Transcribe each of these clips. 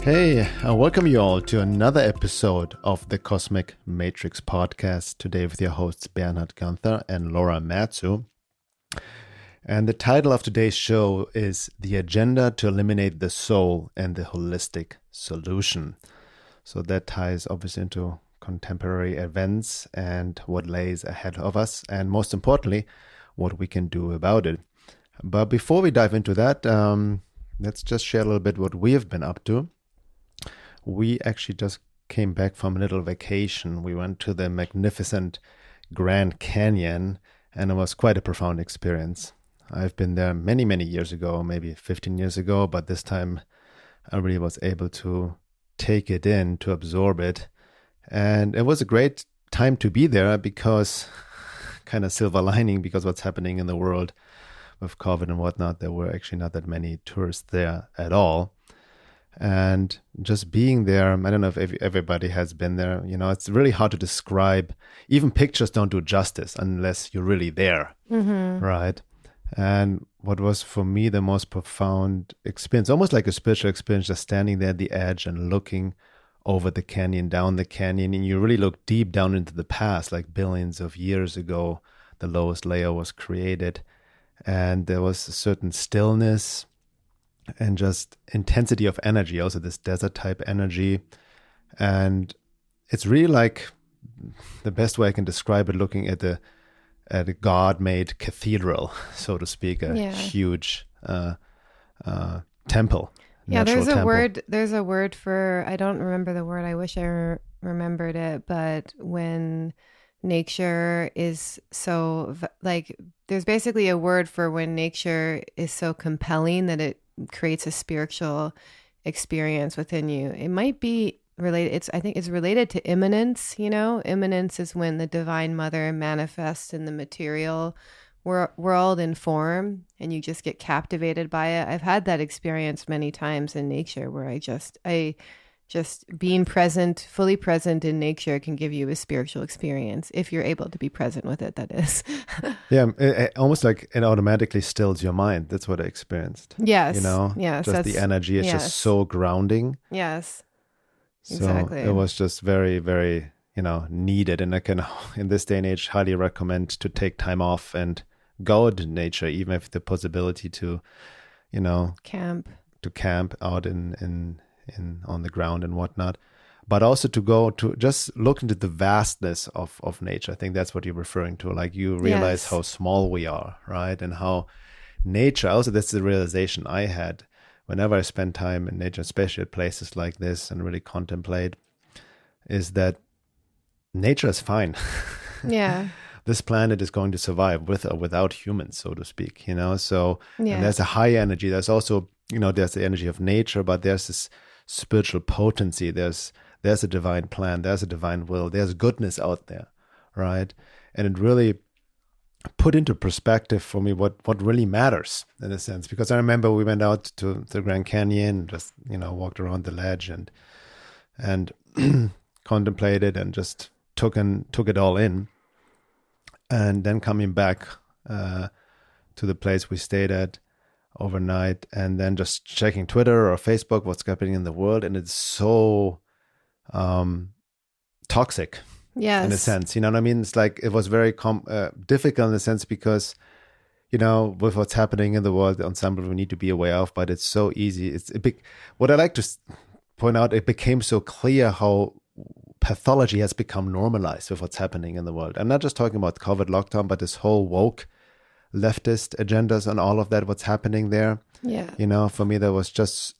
Hey, I welcome you all to another episode of the Cosmic Matrix podcast. Today with your hosts Bernhard and Laura Matsu. And the title of today's show is The Agenda to Eliminate the Soul and the Holistic Solution. So that ties obviously into contemporary events and what lays ahead of us, and most importantly, what we can do about it. But before we dive into that, let's just share a little bit what we have been up to. We actually just came back from a little vacation. We went to the magnificent Grand Canyon, and it was quite a profound experience. I've been there many, many years ago, maybe 15 years ago, but this time I really was able to take it in, to absorb it. And it was a great time to be there because, kind of silver lining, because what's happening in the world with COVID and whatnot, there were actually not that many tourists there at all. And just being there, I don't know if everybody has been there, it's really hard to describe. Even pictures don't do justice unless you're really there, right? And what was for me the most profound experience, almost like a spiritual experience, just standing there at the edge and looking over the canyon, down the canyon, and you really look deep down into the past, like billions of years ago, the lowest layer was created. And there was a certain stillness and just intensity of energy, also this desert type energy. And it's really like the best way I can describe it, looking at a God-made cathedral, so to speak, a huge temple. Yeah, there's a temple. There's a word for, I don't remember the word. I wish I remembered it. But when nature is so, there's basically a word for when nature is so compelling that it creates a spiritual experience within you. It might be related. I think it's related to immanence. Immanence is when the Divine Mother manifests in the material world in form, and you just get captivated by it. I've had that experience many times in nature, where I just being present, fully present in nature, can give you a spiritual experience if you're able to be present with it, that is. Yeah, it almost like it automatically stills your mind. That's what I experienced. Yes. Yes. Just the energy is just so grounding. Yes. So exactly. It was just very, very, needed. And I can, in this day and age, highly recommend to take time off and go to nature, even if the possibility to, camp out in on the ground and whatnot, but also to go to just look into the vastness of nature. I think that's what you're referring to. Like, you realize how small we are, right? And how nature, also that's the realization I had whenever I spend time in nature, especially at places like this, and really contemplate, is that nature is fine. Yeah. This planet is going to survive with or without humans, so to speak, so and there's a high energy. There's also, there's the energy of nature, but there's this spiritual potency. There's a divine plan. There's a divine will. There's goodness out there, right? And it really put into perspective for me what really matters, in a sense, because I remember we went out to the Grand Canyon, just walked around the ledge and contemplated and just took it all in, and then coming back to the place we stayed at overnight, and then just checking Twitter or Facebook, what's happening in the world, and it's so toxic. Yes. In a sense, you know what I mean? It's like, it was very difficult in a sense, because with what's happening in the world, the ensemble we need to be aware of, but it's so easy. What I like to point out, it became so clear how pathology has become normalized with what's happening in the world. I'm not just talking about COVID lockdown, but this whole woke leftist agendas and all of that, what's happening there. Yeah. For me, that was just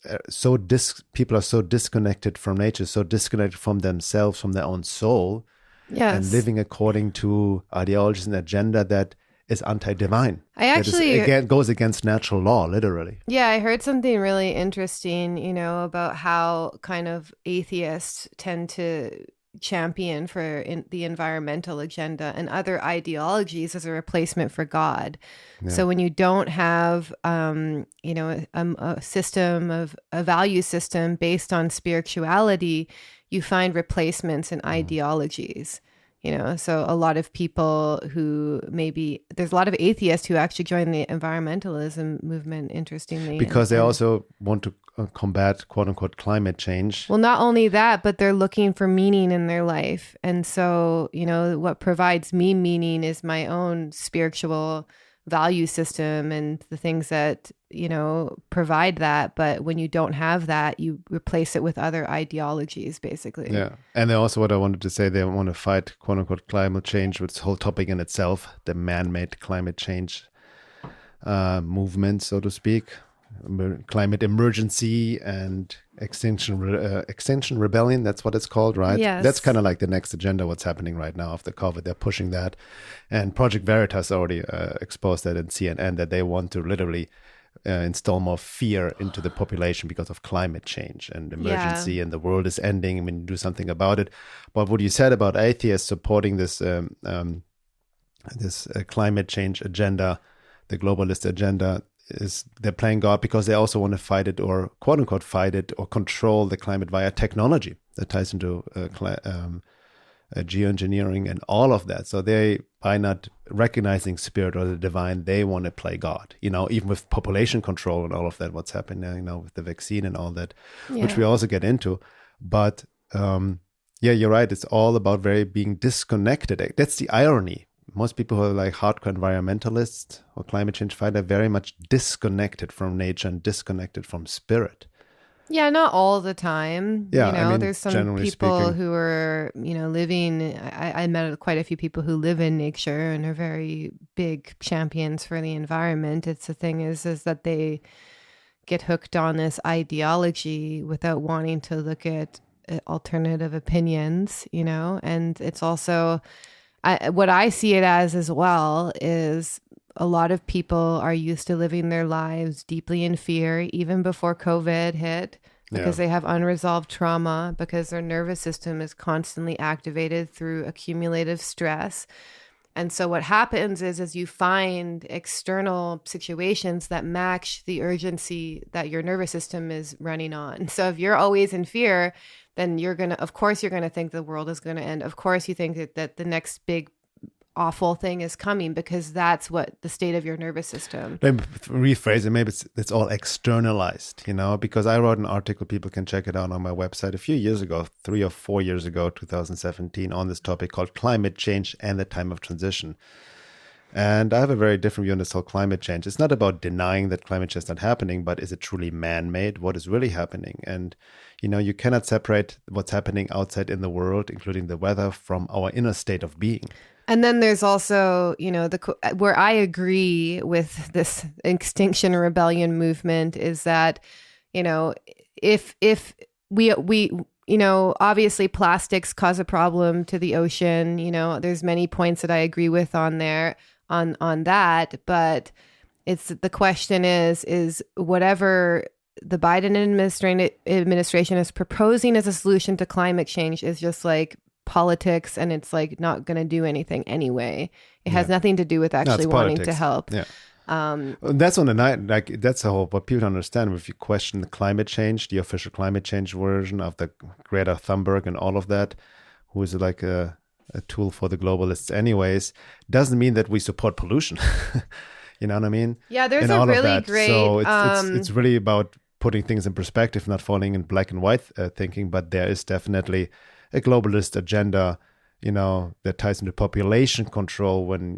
people are so disconnected from nature, so disconnected from themselves, from their own soul. Yes. And living according to ideologies and agenda that is anti-divine. Again, goes against natural law, literally. Yeah, I heard something really interesting, about how kind of atheists tend to champion for the environmental agenda and other ideologies as a replacement for God. Yeah. So when you don't have, a system of a value system based on spirituality, you find replacements in ideologies. So a lot of people there's a lot of atheists who actually join the environmentalism movement, interestingly. Because they also want to combat quote unquote climate change. Well, not only that, but they're looking for meaning in their life. And so, what provides me meaning is my own spiritual value system and the things that, provide that. But when you don't have that, you replace it with other ideologies, basically. Yeah. And then also what I wanted to say, they want to fight quote unquote climate change, which is a whole topic in itself, the man-made climate change movement, so to speak, climate emergency and extinction rebellion. That's what it's called, right? Yes. That's kind of like the next agenda, what's happening right now after COVID. They're pushing that. And Project Veritas already exposed that in CNN, that they want to literally install more fear into the population because of climate change and emergency, and the world is ending when you do something about it. But what you said about atheists supporting this climate change agenda, the globalist agenda, is they're playing God because they also want to fight it, or quote unquote fight it, or control the climate via technology. That ties into geoengineering and all of that. So they, by not recognizing spirit or the divine, they want to play God, even with population control and all of that, what's happening now with the vaccine and all that, which we also get into. But you're right. It's all about being disconnected. That's the irony. Most people who are like hardcore environmentalists or climate change fighter are very much disconnected from nature and disconnected from spirit. Yeah, not all the time. Yeah, there's some people speaking, who are, living. I met quite a few people who live in nature and are very big champions for the environment. It's the thing is that they get hooked on this ideology without wanting to look at alternative opinions, and it's also, what I see it as well is a lot of people are used to living their lives deeply in fear, even before COVID hit, because they have unresolved trauma, because their nervous system is constantly activated through accumulative stress. And so what happens is you find external situations that match the urgency that your nervous system is running on. So if you're always in fear, then of course you're going to think the world is going to end. Of course you think that the next big awful thing is coming, because that's what the state of your nervous system. Let me rephrase it. Maybe it's all externalized, because I wrote an article, people can check it out on my website a few years ago, 3 or 4 years ago, 2017, on this topic called Climate Change and the Time of Transition. And I have a very different view on this whole climate change. It's not about denying that climate change is not happening, but is it truly man-made? What is really happening? And, you cannot separate what's happening outside in the world, including the weather, from our inner state of being. And then there's also, where I agree with this Extinction Rebellion movement is that, if we obviously plastics cause a problem to the ocean, there's many points that I agree with on that, but the question is whatever the Biden administration is proposing as a solution to climate change is just like politics, and it's like not going to do anything anyway. It has nothing to do with actually wanting to help. Yeah. That's on the night, like that's the whole, what people don't understand. If you question the climate change, the official climate change version of the Greta Thunberg and all of that, who is like a tool for the globalists anyways, doesn't mean that we support pollution. You know what I mean? Yeah, there's a really great... So it's really about putting things in perspective, not falling in black and white thinking, but there is definitely a globalist agenda, that ties into population control when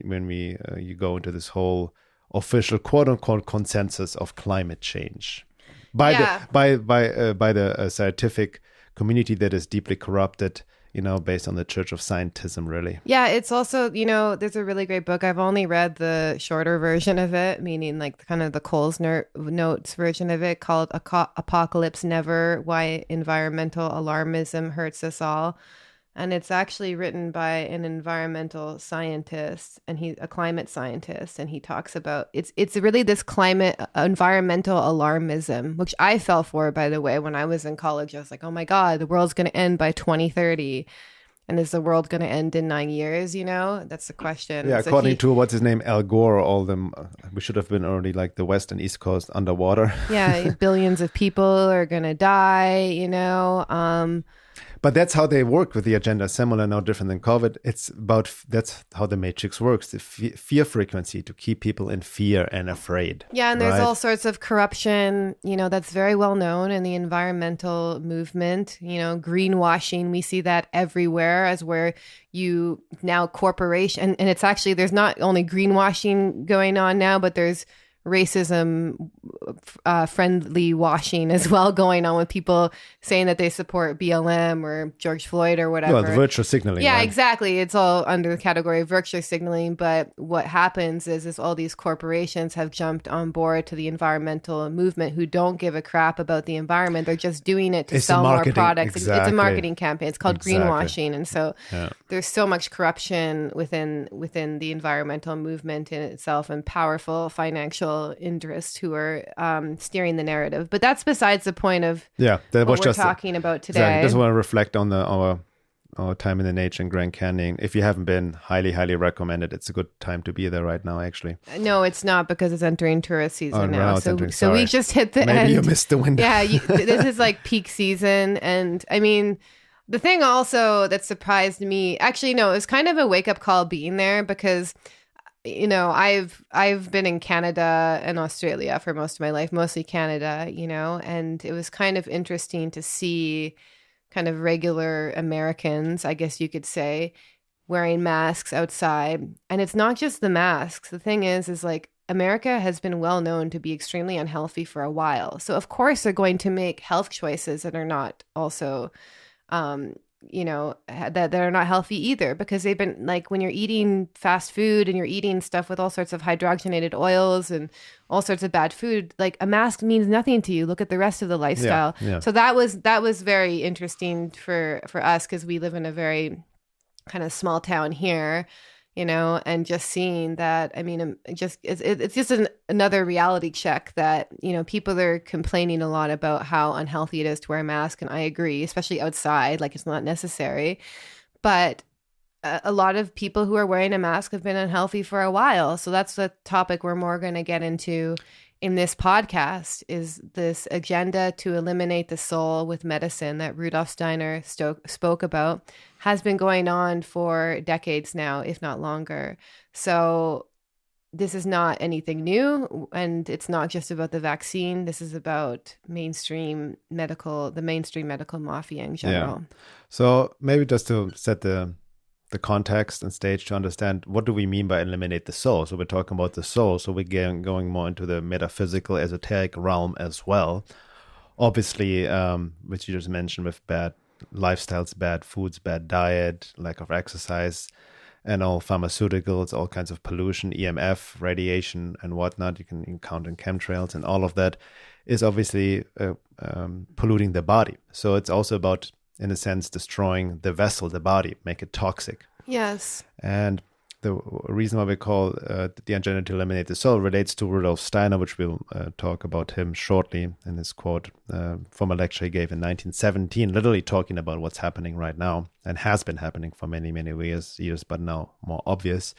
you go into this whole official quote unquote consensus of climate change by the scientific community that is deeply corrupted, based on the Church of Scientism, really. Yeah, it's also, there's a really great book. I've only read the shorter version of it, meaning like kind of the Coles Notes version of it, called Apocalypse Never: Why Environmental Alarmism Hurts Us All. And it's actually written by an environmental scientist, and he's a climate scientist, and he talks about it's really this environmental alarmism, which I fell for, by the way. When I was in college, I was like, oh my God, the world's going to end by 2030. And is the world going to end in 9 years? That's the question. Yeah, so according to what's his name, Al Gore, all them, we should have been already like the West and East Coast underwater. Yeah, billions of people are going to die, But that's how they work with the agenda, similar, no different than COVID. That's how the matrix works, the fear frequency, to keep people in fear and afraid. Yeah, and there's all sorts of corruption, that's very well known in the environmental movement, greenwashing. We see that everywhere, as where you now corporation, and it's actually, there's not only greenwashing going on now, but there's racism friendly washing as well going on, with people saying that they support BLM or George Floyd or whatever. Well, the virtual signaling. Yeah, right? exactly. It's all under the category of virtual signaling. But what happens is all these corporations have jumped on board to the environmental movement, who don't give a crap about the environment. They're just doing it to sell more products. Exactly. It's a marketing campaign. It's called greenwashing. And so there's so much corruption within the environmental movement in itself, and powerful financial interests who are steering the narrative. But that's besides the point of what we're talking about today. Exactly. I just want to reflect on our time in the nature in Grand Canyon. If you haven't been, highly, highly recommended. It's a good time to be there right now, actually. No, it's not, because it's entering tourist season now. So we just hit the end. Maybe you missed the window. Yeah, this is like peak season. And I mean, the thing also that surprised me, actually, no, it was kind of a wake-up call being there, because I've been in Canada and Australia for most of my life, mostly Canada, and it was kind of interesting to see kind of regular Americans, I guess you could say, wearing masks outside. And it's not just the masks. The thing is like, America has been well known to be extremely unhealthy for a while. So of course they're going to make health choices that are not also that are not healthy either, because they've been like, when you're eating fast food and you're eating stuff with all sorts of hydrogenated oils and all sorts of bad food, like a mask means nothing to you. Look at the rest of the lifestyle. Yeah. So that was very interesting for us, because we live in a very kind of small town here, and just seeing that, I mean, it's just another reality check that, people are complaining a lot about how unhealthy it is to wear a mask. And I agree, especially outside, like it's not necessary. But a lot of people who are wearing a mask have been unhealthy for a while. So that's the topic we're more going to get into in this podcast, is this agenda to eliminate the soul with medicine that Rudolf Steiner spoke about, has been going on for decades now, if not longer. So this is not anything new, and it's not just about the vaccine. This is about the mainstream medical mafia in general. Yeah. So maybe just to set the context and stage to understand, what do we mean by eliminate the soul? So we're talking about the soul. So we're going more into the metaphysical, esoteric realm as well. Obviously, which you just mentioned, with bad lifestyles, bad foods, bad diet, lack of exercise, and all pharmaceuticals, all kinds of pollution, EMF, radiation, and whatnot. You can count in chemtrails, and all of that is obviously polluting the body. So it's also about, in a sense, destroying the vessel, the body, make it toxic. Yes. And the reason why we call the agenda to eliminate the soul relates to Rudolf Steiner, which we'll talk about him shortly in his quote from a lecture he gave in 1917, literally talking about what's happening right now, and has been happening for many, many years, but now more obvious.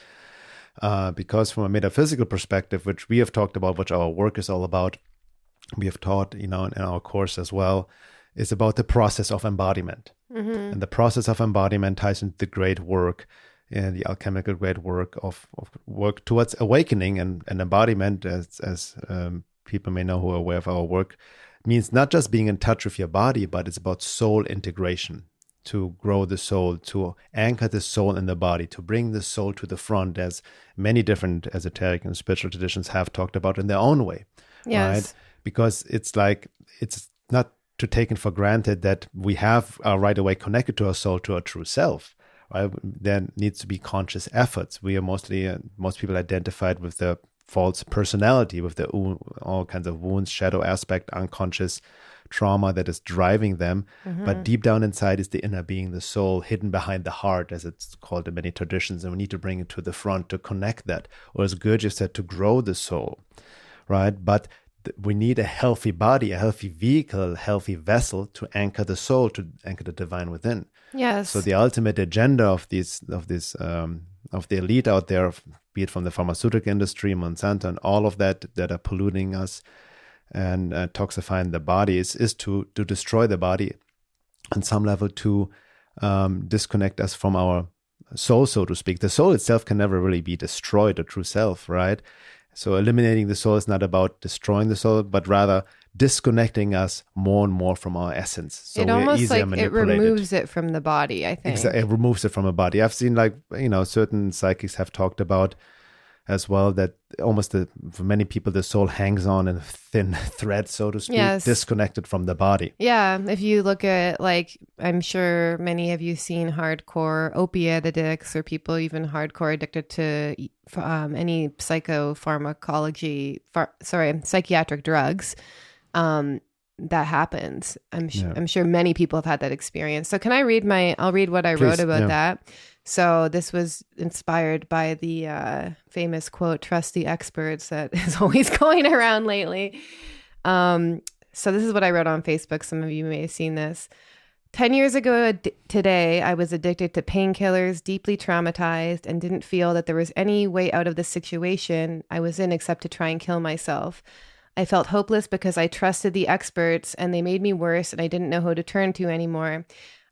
Because from a metaphysical perspective, which we have talked about, which our work is all about, we have taught, in our course as well, is about the process of embodiment. Mm-hmm. And the process of embodiment ties into the great work, the alchemical great work of work towards awakening. And embodiment, as people may know who are aware of our work, means not just being in touch with your body, but it's about soul integration, to grow the soul, to anchor the soul in the body, to bring the soul to the front, as many different esoteric and spiritual traditions have talked about in their own way. Yes. Right? Because it's not to taken for granted that we have right away connected to our soul, to our true self. Right? There needs to be conscious efforts. We are most people identified with the false personality, with the all kinds of wounds, shadow aspect, unconscious trauma that is driving them. Mm-hmm. But deep down inside is the inner being, the soul, hidden behind the heart, as it's called in many traditions. And we need to bring it to the front to connect that, or as Gurdjieff said, to grow the soul. Right? But we need a healthy body, a healthy vehicle, a healthy vessel to anchor the soul, to anchor the divine within. Yes. So the ultimate agenda of the elite out there, be it from the pharmaceutical industry, Monsanto, and all of that are polluting us and toxifying the body, is to destroy the body on some level to disconnect us from our soul, so to speak. The soul itself can never really be destroyed, the true self, right? So eliminating the soul is not about destroying the soul, but rather disconnecting us more and more from our essence. So it almost like it removes it from the body, I think. Exactly, it removes it from the body. I've seen certain psychics have talked about as well that almost for many people the soul hangs on in a thin thread, so to speak, disconnected from the body. Yeah, if you look at I'm sure many of you seen hardcore opiate addicts or people even hardcore addicted to any psychiatric drugs. That happens. I'm sure many people have had that experience. So can I read I'll read what I wrote about that. So this was inspired by the famous quote, "Trust the experts," that is always going around lately. So this is what I wrote on Facebook. Some of you may have seen this. 10 years ago today, I was addicted to painkillers, deeply traumatized, and didn't feel that there was any way out of the situation I was in except to try and kill myself. I felt hopeless because I trusted the experts and they made me worse and I didn't know who to turn to anymore.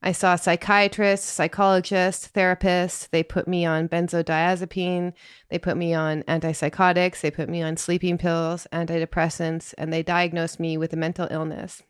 I saw psychiatrists, psychologists, therapists. They put me on benzodiazepine. They put me on antipsychotics. They put me on sleeping pills, antidepressants, and they diagnosed me with a mental illness.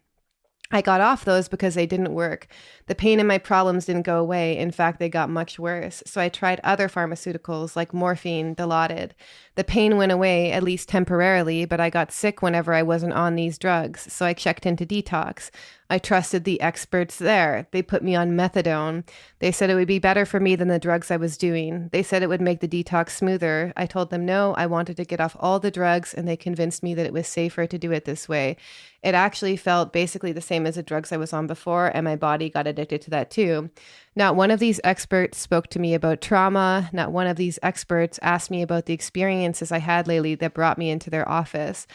I got off those because they didn't work. The pain and my problems didn't go away. In fact, they got much worse. So I tried other pharmaceuticals like morphine, Dilaudid. The pain went away, at least temporarily, but I got sick whenever I wasn't on these drugs. So I checked into detox. I trusted the experts there. They put me on methadone. They said it would be better for me than the drugs I was doing. They said it would make the detox smoother. I told them no, I wanted to get off all the drugs, and they convinced me that it was safer to do it this way. It actually felt basically the same as the drugs I was on before, and my body got addicted to that too. Not one of these experts spoke to me about trauma. Not one of these experts asked me about the experiences I had lately that brought me into their office.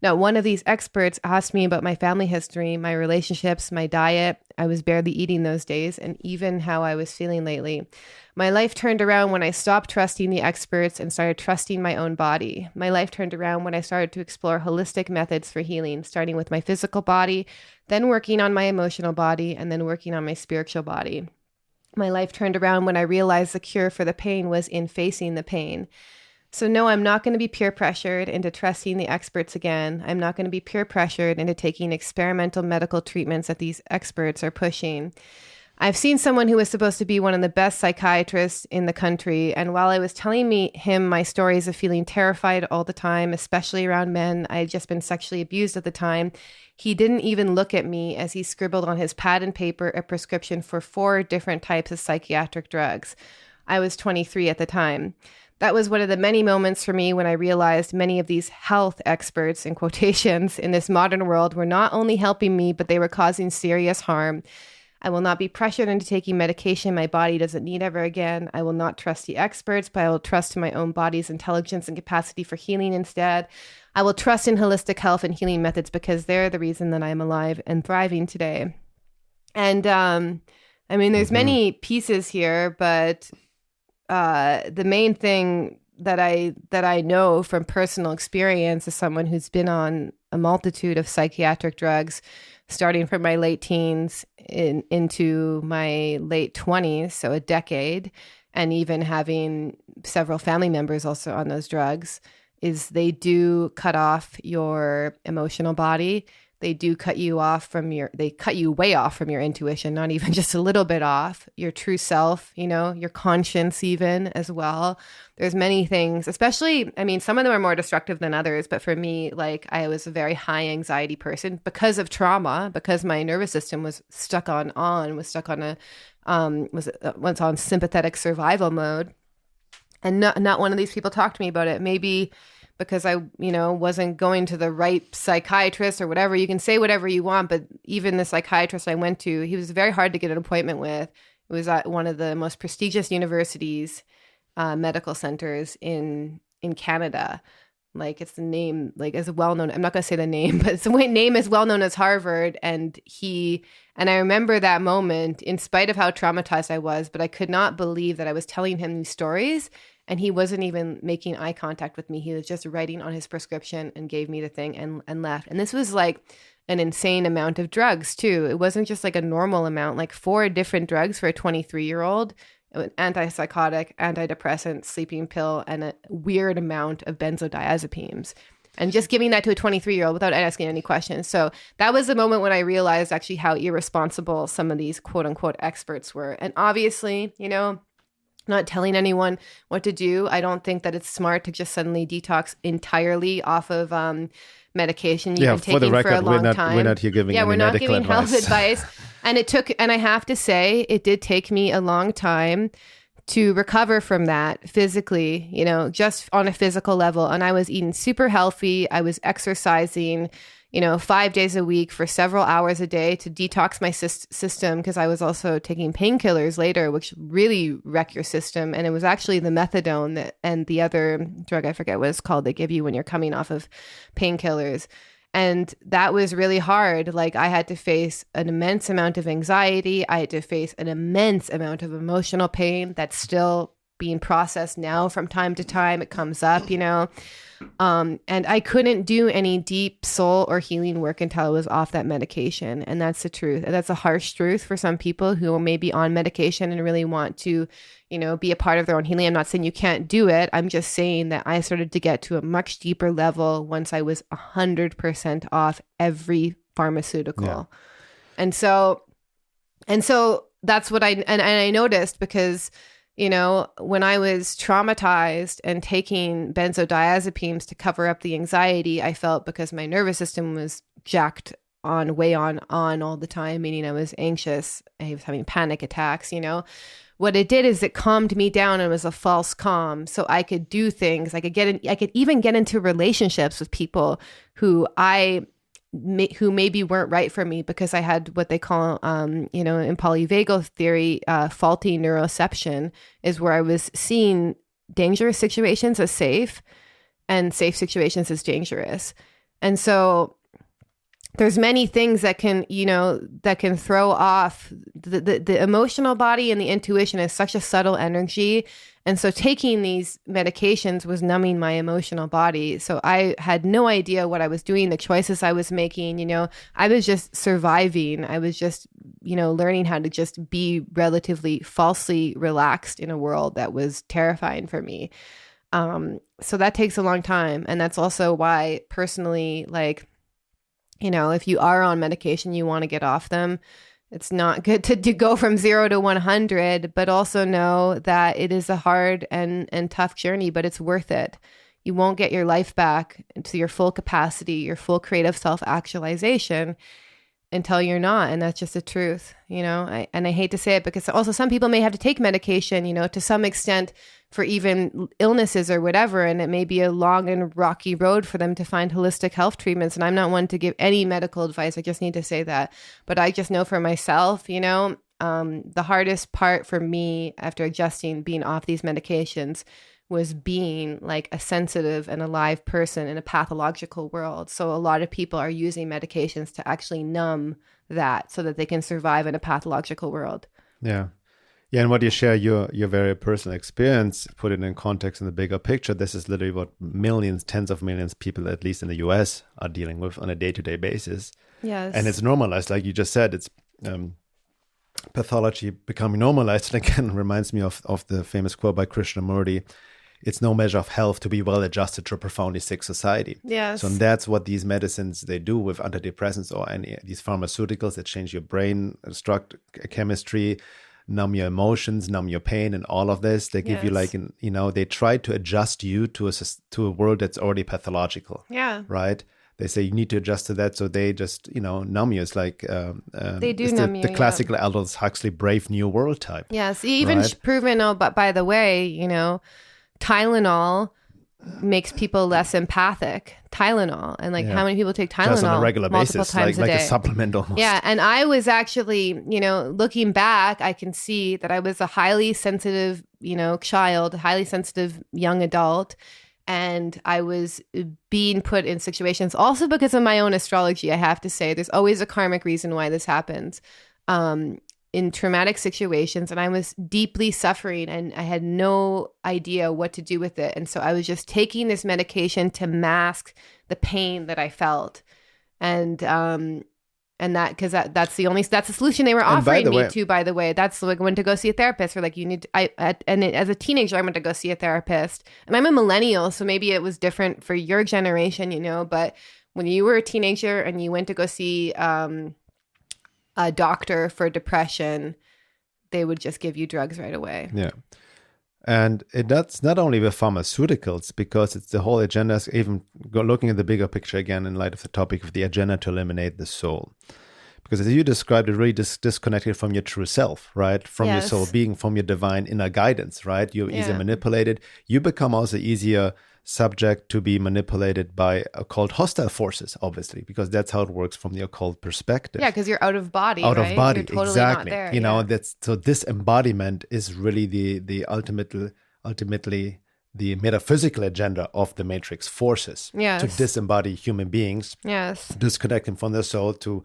Not one of these experts asked me about my family history, my relationships, my diet. I was barely eating those days, and even how I was feeling lately. My life turned around when I stopped trusting the experts and started trusting my own body. My life turned around when I started to explore holistic methods for healing, starting with my physical body, then working on my emotional body, and then working on my spiritual body. My life turned around when I realized the cure for the pain was in facing the pain. So no, I'm not going to be peer pressured into trusting the experts again. I'm not going to be peer pressured into taking experimental medical treatments that these experts are pushing. I've seen someone who was supposed to be one of the best psychiatrists in the country, and while I was telling him my stories of feeling terrified all the time, especially around men, I had just been sexually abused at the time, he didn't even look at me as he scribbled on his pad and paper a prescription for 4 different types of psychiatric drugs. I was 23 at the time. That was one of the many moments for me when I realized many of these health experts, in quotations, in this modern world were not only helping me, but they were causing serious harm. I will not be pressured into taking medication my body doesn't need ever again. I will not trust the experts, but I will trust my own body's intelligence and capacity for healing instead. I will trust in holistic health and healing methods because they're the reason that I'm alive and thriving today. And there's many pieces here, but the main thing that I know from personal experience as someone who's been on a multitude of psychiatric drugs, starting from my late teens into my late 20s, so a decade, and even having several family members also on those drugs, is they do cut off your emotional body. They do cut you way off from your intuition, not even just a little bit off, your true self, your conscience even as well. There's many things, especially, some of them are more destructive than others, but for me, I was a very high anxiety person because of trauma, because my nervous system was on sympathetic survival mode. And not one of these people talked to me about it. Maybe because I, wasn't going to the right psychiatrist or whatever. You can say whatever you want, but even the psychiatrist I went to, he was very hard to get an appointment with. It was at one of the most prestigious universities, medical centers in Canada. It's the name, as well known. I'm not going to say the name, but it's name as well known as Harvard. And I remember that moment, in spite of how traumatized I was, but I could not believe that I was telling him these stories. And he wasn't even making eye contact with me. He was just writing on his prescription and gave me the thing and left. And this was an insane amount of drugs too. It wasn't just like a normal amount, like 4 different drugs for a 23-year-old, antipsychotic, antidepressant, sleeping pill, and a weird amount of benzodiazepines. And just giving that to a 23-year-old without asking any questions. So that was the moment when I realized actually how irresponsible some of these quote unquote experts were. And obviously, not telling anyone what to do. I don't think that it's smart to just suddenly detox entirely off of medication you've been taking for a long time. We're not here giving any we're not medical giving advice. health advice. And I have to say, it did take me a long time to recover from that physically, just on a physical level. And I was eating super healthy. I was exercising, 5 days a week for several hours a day to detox my system, because I was also taking painkillers later, which really wreck your system. And it was actually the methadone and the other drug, I forget what it's called, they give you when you're coming off of painkillers. And that was really hard. Like, I had to face an immense amount of anxiety. I had to face an immense amount of emotional pain that's still being processed now from time to time. It comes up, and I couldn't do any deep soul or healing work until I was off that medication. And that's the truth. And that's a harsh truth for some people who may be on medication and really want to, be a part of their own healing. I'm not saying you can't do it. I'm just saying that I started to get to a much deeper level once I was 100% off every pharmaceutical. Yeah. And so that's what I noticed, because when I was traumatized and taking benzodiazepines to cover up the anxiety I felt, because my nervous system was jacked way on all the time, meaning I was anxious, I was having panic attacks, What it did is it calmed me down, and it was a false calm. So I could do things. I could even get into relationships with people who maybe weren't right for me, because I had what they call, in polyvagal theory, faulty neuroception, is where I was seeing dangerous situations as safe and safe situations as dangerous. And so there's many things that can throw off the emotional body, and the intuition is such a subtle energy. And so taking these medications was numbing my emotional body. So I had no idea what I was doing, the choices I was making. I was just surviving. I was just, learning how to just be relatively falsely relaxed in a world that was terrifying for me. So that takes a long time. And that's also why personally, if you are on medication, you want to get off them. It's not good to go from 0 to 100, but also know that it is a hard and tough journey, but it's worth it. You won't get your life back to your full capacity, your full creative self-actualization until you're not. And that's just the truth, I hate to say it, because also some people may have to take medication, to some extent for even illnesses or whatever. And it may be a long and rocky road for them to find holistic health treatments. And I'm not one to give any medical advice. I just need to say that. But I just know for myself, the hardest part for me after adjusting, being off these medications, was being like a sensitive and alive person in a pathological world. So a lot of people are using medications to actually numb that so that they can survive in a pathological world. Yeah. Yeah, and what you share, your very personal experience, put it in context in the bigger picture, this is literally what millions, tens of millions of people, at least in the US, are dealing with on a day-to-day basis. Yes. And it's normalized, like you just said, it's pathology becoming normalized. And again, reminds me of the famous quote by Krishnamurti, it's no measure of health to be well adjusted to a profoundly sick society. Yes. So that's what these medicines, they do with antidepressants or any these pharmaceuticals that change your brain structure, chemistry, numb your emotions, numb your pain, and all of this. They give you they try to adjust you to a world that's already pathological. Yeah. Right? They say you need to adjust to that, so they just numb you. It's like they do numb you. The classical Aldous Huxley Brave New World type. Yes, even proven. Oh, but by the way, Tylenol makes people less empathic. Tylenol, and how many people take Tylenol just on a regular multiple basis, times a day? Like a supplement almost. Yeah, and I was actually, looking back, I can see that I was a highly sensitive, child, highly sensitive young adult. And I was being put in situations also because of my own astrology. I have to say, there's always a karmic reason why this happens in traumatic situations. And I was deeply suffering and I had no idea what to do with it. And so I was just taking this medication to mask the pain that I felt. And that, because that's the solution they were offering me to, by the way. That's like, when to go see a therapist, or like, you need to, as a teenager, I went to go see a therapist, and I'm a millennial, so maybe it was different for your generation, but when you were a teenager and you went to go see a doctor for depression, they would just give you drugs right away. Yeah. And that's not only with pharmaceuticals, because it's the whole agenda, even looking at the bigger picture again in light of the topic of the agenda to eliminate the soul. Because as you described, it really disconnected from your true self, right? From your soul being, from your divine inner guidance, right? You're easily manipulated. You become also easier subject to be manipulated by occult hostile forces, obviously, because that's how it works from the occult perspective. Yeah, because you're out of body, out right? of body, you're totally exactly. Not there, That's so. This embodiment is really the ultimately the metaphysical agenda of the matrix forces. Yes. To disembody human beings. Yes. Disconnect them from their soul, to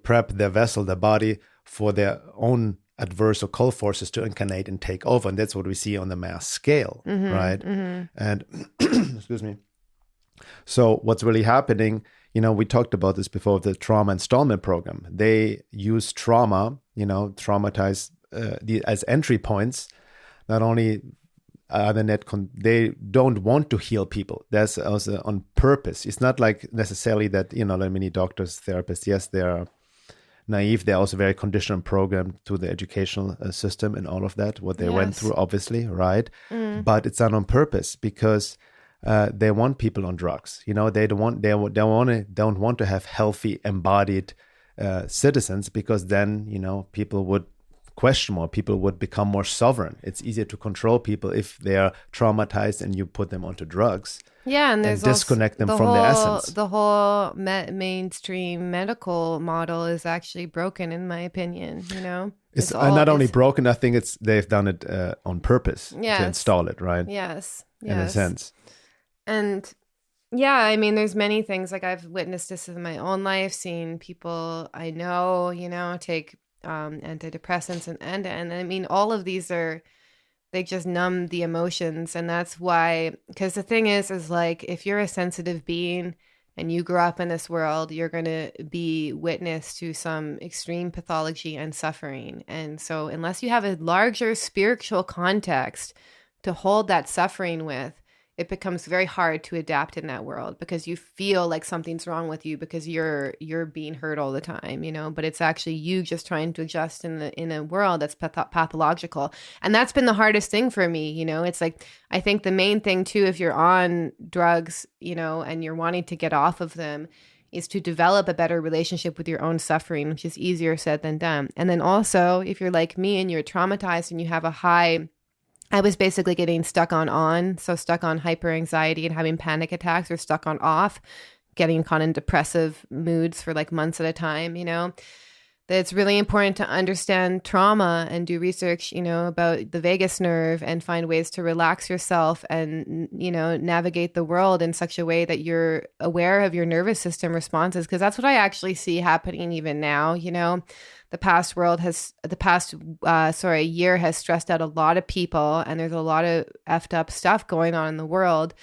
prep their vessel, their body, for their own adverse occult forces to incarnate and take over. And that's what we see on the mass scale, right? Mm-hmm. And excuse me. So what's really happening, we talked about this before, the trauma installment program. They use trauma, traumatize as entry points. Not only they don't want to heal people. That's also on purpose. It's not like necessarily that, like many doctors, therapists, yes, they're naive. They're also very conditioned and programmed to the educational system and all of that, what they went through, obviously, right? But it's done on purpose, because they want people on drugs. They don't want to have healthy, embodied citizens, because then, people would question more. People would become more sovereign. It's easier to control people if they are traumatized and you put them onto drugs. Yeah, and there's disconnect them from their essence. The whole mainstream medical model is actually broken, in my opinion. It's not only broken. I think they've done it on purpose to install it, right? Yes, in a sense. And yeah, I mean, there's many things. Like, I've witnessed this in my own life, seen people I know, take antidepressants and I mean, all of these they just numb the emotions. And that's why, because the thing is like, if you're a sensitive being and you grew up in this world, you're going to be witness to some extreme pathology and suffering. And so unless you have a larger spiritual context to hold that suffering with, it becomes very hard to adapt in that world, because you feel like something's wrong with you because you're being hurt all the time, but it's actually you just trying to adjust in a world that's pathological. And that's been the hardest thing for me. It's like, I think the main thing too, if you're on drugs, and you're wanting to get off of them, is to develop a better relationship with your own suffering, which is easier said than done. And then also, if you're like me and you're traumatized and you have I was basically getting stuck on, so stuck on hyper anxiety and having panic attacks, or stuck on off, getting caught in depressive moods for like months at a time, that it's really important to understand trauma and do research, about the vagus nerve, and find ways to relax yourself and, navigate the world in such a way that you're aware of your nervous system responses. Because that's what I actually see happening even now, The past year has stressed out a lot of people, and there's a lot of effed up stuff going on in the world.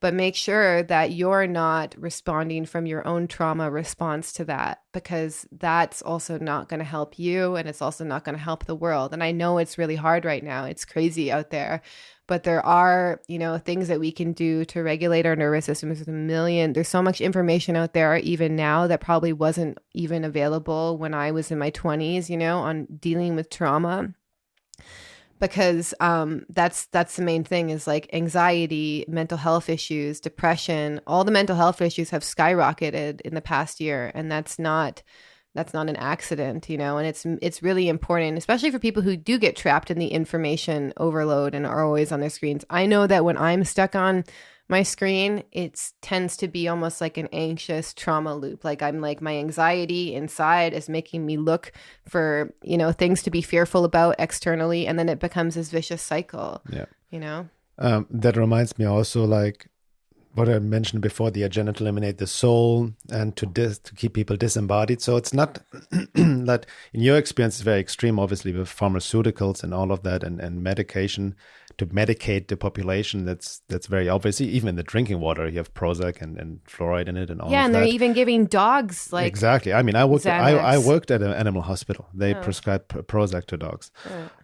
But make sure that you're not responding from your own trauma response to that, because that's also not going to help you, and it's also not going to help the world. And I know it's really hard right now. It's crazy out there. But there are, things that we can do to regulate our nervous system. There's so much information out there even now that probably wasn't even available when I was in my 20s, on dealing with trauma. Because that's the main thing, is like anxiety, mental health issues, depression. All the mental health issues have skyrocketed in the past year, and that's not an accident, and it's really important, especially for people who do get trapped in the information overload and are always on their screens. I know that when I'm stuck on my screen, it tends to be almost like an anxious trauma loop. Like, I'm like, my anxiety inside is making me look for, things to be fearful about externally. And then it becomes this vicious cycle, That reminds me also, like, what I mentioned before, the agenda to eliminate the soul and to keep people disembodied. So it's not that, in your experience, it's very extreme, obviously, with pharmaceuticals and all of that, and medication to medicate the population. That's very obvious. Even in the drinking water, you have Prozac and fluoride in it and all of that. Yeah, and they're even giving dogs like exactly. I mean, I worked at an animal hospital. They Oh. prescribe Prozac to dogs.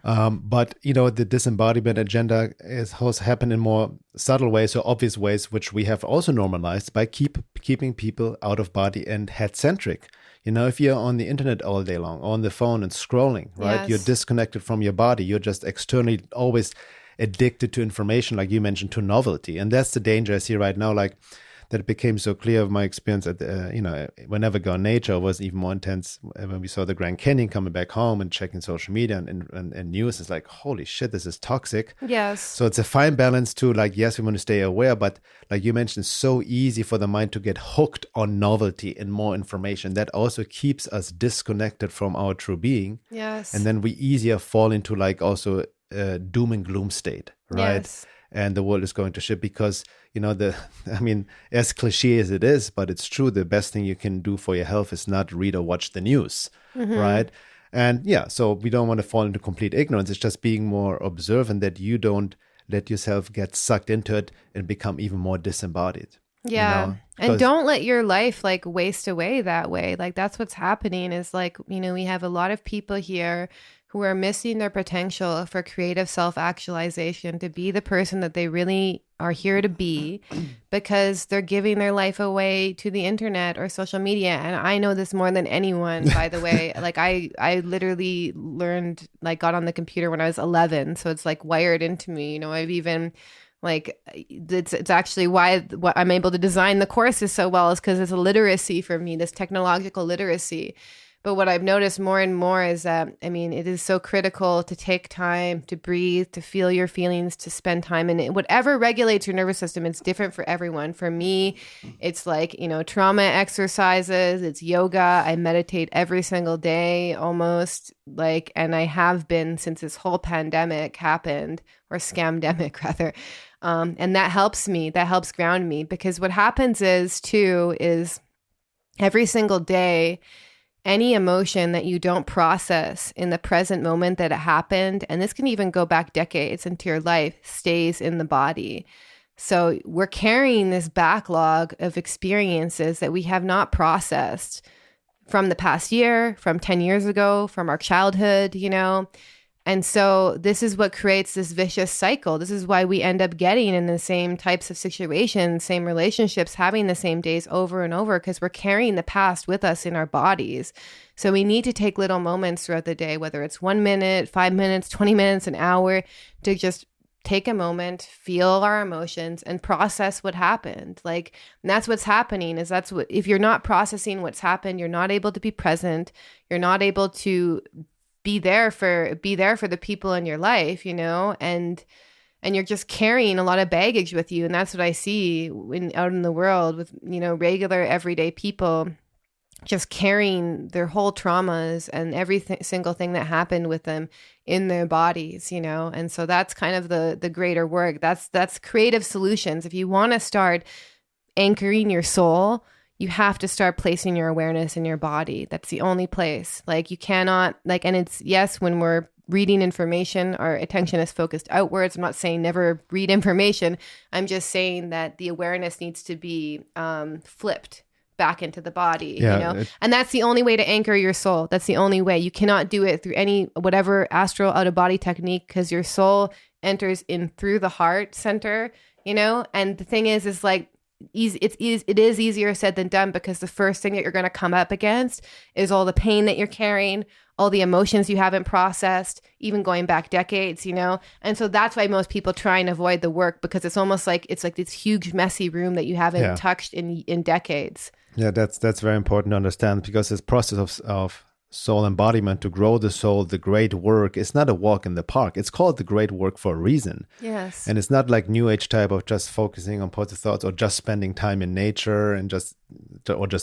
Oh. But the disembodiment agenda has happened in more subtle ways or obvious ways, which we have also normalized by keeping people out of body and head centric. If you're on the internet all day long, on the phone and scrolling, right? Yes. You're disconnected from your body. You're just externally always addicted to information, like you mentioned, to novelty. And that's the danger I see right now, like that it became so clear of my experience at, whenever I go in nature, it was even more intense when we saw the Grand Canyon coming back home and checking social media and news. It's like, holy shit, this is toxic. Yes. So it's a fine balance to like, yes, we want to stay aware, but like you mentioned, it's so easy for the mind to get hooked on novelty and more information. That also keeps us disconnected from our true being. Yes. And then we easier fall into like also a doom and gloom state, right? Yes. And the world is going to shit because, as cliche as it is, but it's true. The best thing you can do for your health is not read or watch the news, right? And so we don't want to fall into complete ignorance. It's just being more observant that you don't let yourself get sucked into it and become even more disembodied. Yeah. And don't let your life like waste away that way. Like that's what's happening is like, we have a lot of people here who are missing their potential for creative self-actualization to be the person that they really are here to be because they're giving their life away to the internet or social media. And I know this more than anyone, by the way. Like I literally learned, like got on the computer when I was 11. So it's like wired into me. I've even like it's actually why what I'm able to design the courses so well is because it's a literacy for me, this technological literacy. But what I've noticed more and more is that, it is so critical to take time to breathe, to feel your feelings, to spend time in it. Whatever regulates your nervous system, it's different for everyone. For me, it's like, trauma exercises, it's yoga. I meditate every single day almost, and I have been since this whole pandemic happened, or scamdemic rather. And that helps me, that helps ground me, because what happens is every single day, any emotion that you don't process in the present moment that it happened, and this can even go back decades into your life, stays in the body. So we're carrying this backlog of experiences that we have not processed from the past year, from 10 years ago, from our childhood, And so this is what creates this vicious cycle. This is why we end up getting in the same types of situations, same relationships, having the same days over and over, because we're carrying the past with us in our bodies. So we need to take little moments throughout the day, whether it's 1 minute, 5 minutes, 20 minutes, an hour, to just take a moment, feel our emotions, and process what happened. And that's what's happening if you're not processing what's happened, you're not able to be present, you're not able to be there for the people in your life, and you're just carrying a lot of baggage with you. And that's what I see out in the world with, regular everyday people just carrying their whole traumas and single thing that happened with them in their bodies, And so that's kind of the greater work. That's creative solutions. If you want to start anchoring your soul, you have to start placing your awareness in your body. That's the only place. You cannot, and it's, yes, when we're reading information, our attention is focused outwards. I'm not saying never read information. I'm just saying that the awareness needs to be flipped back into the body, And that's the only way to anchor your soul. That's the only way. You cannot do it through any, whatever astral out of body technique, because your soul enters in through the heart center, And the thing is it is easier said than done, because the first thing that you're going to come up against is all the pain that you're carrying, all the emotions you haven't processed, even going back decades, And so that's why most people try and avoid the work, because it's almost like it's like this huge messy room that you haven't touched in decades. Yeah, that's very important to understand, because this process of soul embodiment, to grow the soul, the great work, is not a walk in the park. It's called the great work for a reason. Yes. And it's not like new age type of just focusing on positive thoughts or just spending time in nature and just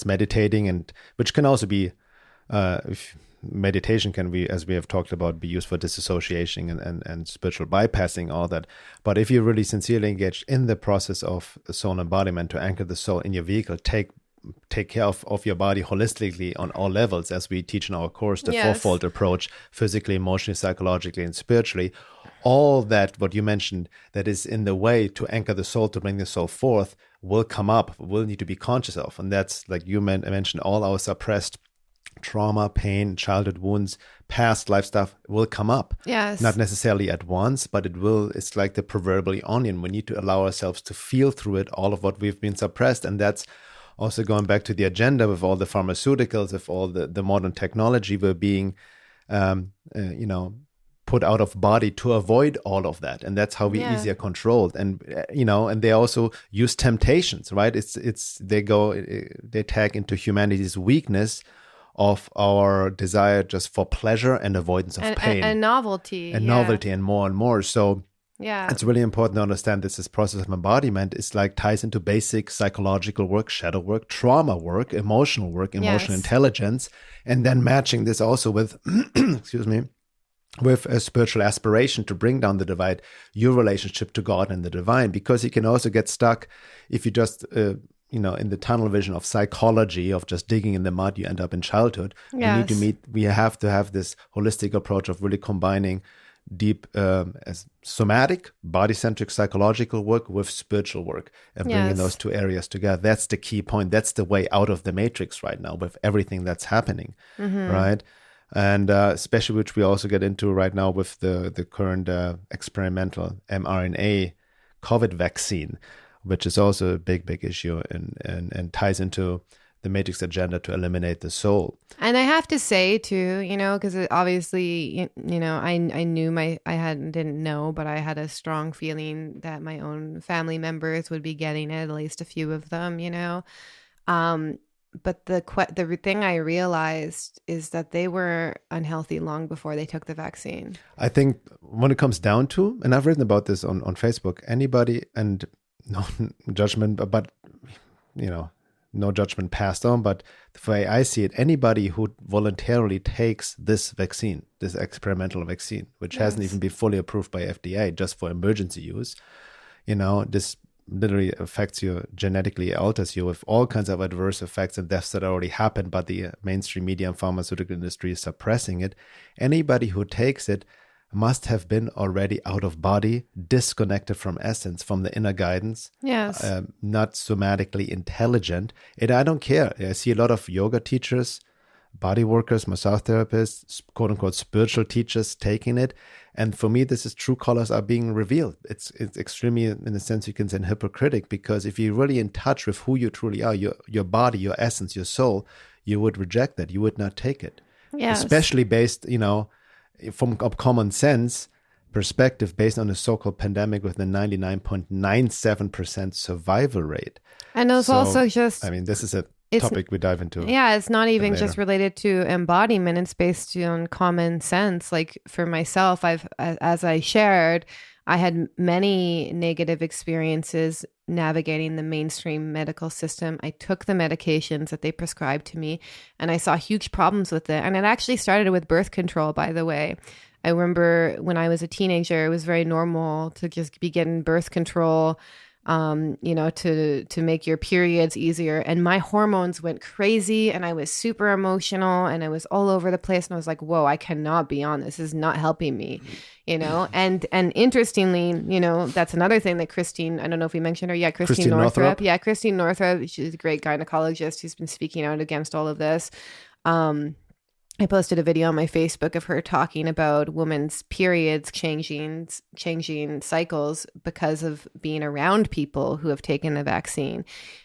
meditating, and which can also be meditation can be, as we have talked about, be used for disassociation and spiritual bypassing, all that. But if you're really sincerely engaged in the process of soul embodiment, to anchor the soul in your vehicle, take take care of your body holistically on all levels, as we teach in our course, the Yes. fourfold approach, physically, emotionally, psychologically, and spiritually. All that, what you mentioned, that is in the way to anchor the soul, to bring the soul forth, will come up, will need to be conscious of. And that's, like you mentioned, all our suppressed trauma, pain, childhood wounds, past life stuff will come up. Yes. Not necessarily at once, but it will. It's like the proverbial onion. We need to allow ourselves to feel through it, all of what we've been suppressed. And that's also going back to the agenda with all the pharmaceuticals, with all the modern technology. We're being, put out of body to avoid all of that. And that's how we easier controlled. And, and they also use temptations, right? They tag into humanity's weakness of our desire just for pleasure and avoidance of pain. And novelty. And novelty and more. So yeah, it's really important to understand this process of embodiment is like ties into basic psychological work, shadow work, trauma work, emotional intelligence, and then matching this also with, excuse me, with a spiritual aspiration to bring down the divide, your relationship to God and the divine, because you can also get stuck if you just, in the tunnel vision of psychology, of just digging in the mud, you end up in childhood. Yes. We have to have this holistic approach of really combining deep as somatic, body-centric psychological work with spiritual work and bringing those two areas together. That's the key point. That's the way out of the matrix right now with everything that's happening, right? And especially, which we also get into right now with the current experimental mRNA COVID vaccine, which is also a big issue and ties into the Matrix agenda to eliminate the soul. And I have to say too, because obviously, I knew didn't know, but I had a strong feeling that my own family members would be getting it, at least a few of them, But the thing I realized is that they were unhealthy long before they took the vaccine. I think when it comes down to, and I've written about this on Facebook, anybody, and no judgment, but no judgment passed on, but the way I see it, anybody who voluntarily takes this vaccine, this experimental vaccine, which hasn't even been fully approved by FDA, just for emergency use, this literally affects you, genetically alters you with all kinds of adverse effects and deaths that already happened, but the mainstream media and pharmaceutical industry is suppressing it. Anybody who takes it must have been already out of body, disconnected from essence, from the inner guidance, not somatically intelligent. And I don't care. I see a lot of yoga teachers, body workers, massage therapists, quote unquote spiritual teachers taking it. And for me, this is true colors are being revealed. It's extremely, in a sense, you can say hypocritic, because if you're really in touch with who you truly are, your body, your essence, your soul, you would reject that. You would not take it. Yes. Especially based, from a common sense perspective, based on a so-called pandemic with a 99.97% survival rate. And it's also just, this is a topic we dive into. Yeah, it's not even just related to embodiment. It's based on common sense. Like for myself, as I shared, I had many negative experiences navigating the mainstream medical system. I took the medications that they prescribed to me, and I saw huge problems with it. And it actually started with birth control, by the way. I remember when I was a teenager, it was very normal to just be getting birth control, to make your periods easier. And my hormones went crazy, and I was super emotional, and I was all over the place. And I was like, whoa, I cannot be on this. This is not helping me, and interestingly, that's another thing that Christine, I don't know if we mentioned her. Yeah. Christine Northrup. Yeah. Christine Northrup. She's a great gynecologist who's been speaking out against all of this. I posted a video on my Facebook of her talking about women's periods changing cycles because of being around people who have taken the vaccine.